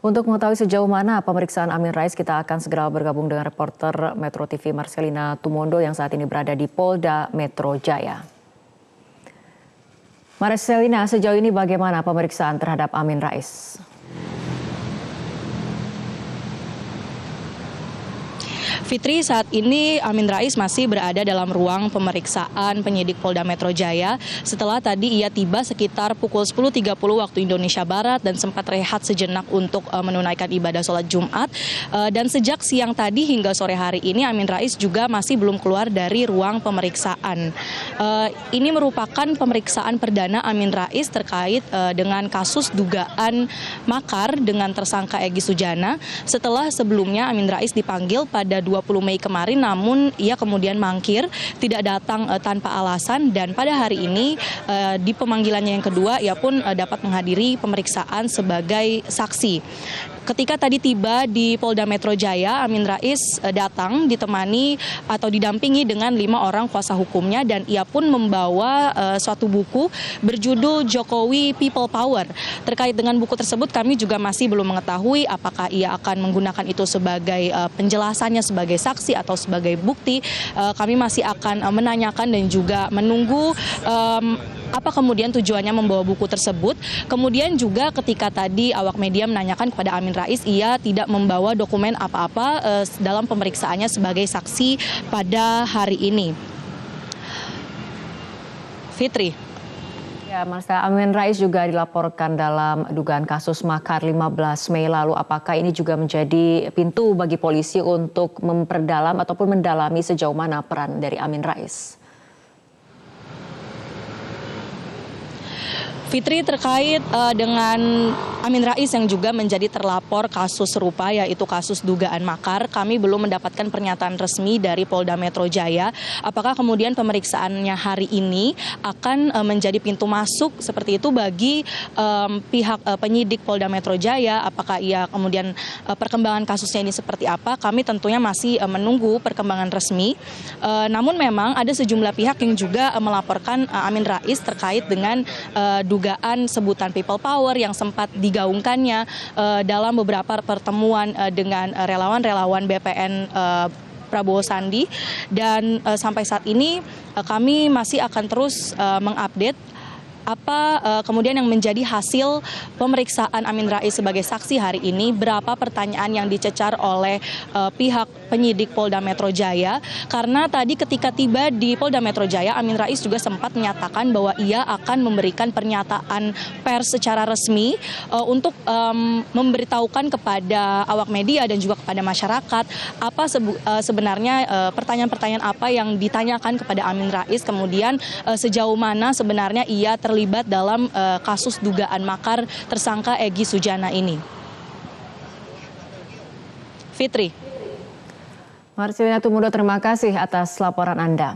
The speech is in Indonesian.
Untuk mengetahui sejauh mana pemeriksaan Amin Rais, kita akan segera bergabung dengan reporter Metro TV Marcelina Tumondo yang saat ini berada di Polda Metro Jaya. Marcelina, sejauh ini bagaimana pemeriksaan terhadap Amin Rais? Fitri, saat ini Amin Rais masih berada dalam ruang pemeriksaan penyidik Polda Metro Jaya setelah tadi ia tiba sekitar pukul 10.30 waktu Indonesia Barat dan sempat rehat sejenak untuk menunaikan ibadah sholat Jumat. Dan sejak siang tadi hingga sore hari ini Amin Rais juga masih belum keluar dari ruang pemeriksaan. Ini merupakan pemeriksaan perdana Amin Rais terkait dengan kasus dugaan makar dengan tersangka Egy Sujana setelah sebelumnya Amin Rais dipanggil pada 20 Mei kemarin, namun ia kemudian mangkir, tidak datang tanpa alasan, dan pada hari ini di pemanggilannya yang kedua ia pun dapat menghadiri pemeriksaan sebagai saksi. Ketika tadi tiba di Polda Metro Jaya, Amin Rais datang ditemani atau didampingi dengan 5 orang kuasa hukumnya, dan ia pun membawa suatu buku berjudul Jokowi People Power. Terkait dengan buku tersebut kami juga masih belum mengetahui apakah ia akan menggunakan itu sebagai penjelasannya sebagai saksi atau sebagai bukti. Kami masih akan menanyakan dan juga menunggu apa kemudian tujuannya membawa buku tersebut. Kemudian juga ketika tadi awak media menanyakan kepada Amin Rais, ia tidak membawa dokumen apa-apa dalam pemeriksaannya sebagai saksi pada hari ini. Fitri. Ya, Amin Rais juga dilaporkan dalam dugaan kasus makar 15 Mei lalu. Apakah ini juga menjadi pintu bagi polisi untuk memperdalam ataupun mendalami sejauh mana peran dari Amin Rais? Fitri, terkait dengan Amin Rais yang juga menjadi terlapor kasus serupa, yaitu kasus dugaan makar, kami belum mendapatkan pernyataan resmi dari Polda Metro Jaya. Apakah kemudian pemeriksaannya hari ini akan menjadi pintu masuk seperti itu bagi pihak penyidik Polda Metro Jaya? Apakah ia kemudian perkembangan kasusnya ini seperti apa? Kami tentunya masih menunggu perkembangan resmi. Namun memang ada sejumlah pihak yang juga melaporkan Amin Rais terkait dengan dugaan sebutan people power yang sempat digaungkannya dalam beberapa pertemuan dengan relawan-relawan BPN Prabowo Sandi, dan sampai saat ini kami masih akan terus mengupdate apa kemudian yang menjadi hasil pemeriksaan Amin Rais sebagai saksi hari ini, berapa pertanyaan yang dicecar oleh pihak penyidik Polda Metro Jaya. Karena tadi ketika tiba di Polda Metro Jaya, Amin Rais juga sempat menyatakan bahwa ia akan memberikan pernyataan pers secara resmi untuk memberitahukan kepada awak media dan juga kepada masyarakat apa sebenarnya pertanyaan-pertanyaan apa yang ditanyakan kepada Amin Rais, kemudian sejauh mana sebenarnya ia terlibat dalam kasus dugaan makar tersangka Egy Sujana ini. Fitri. Marcelina Tumondo, terima kasih atas laporan Anda.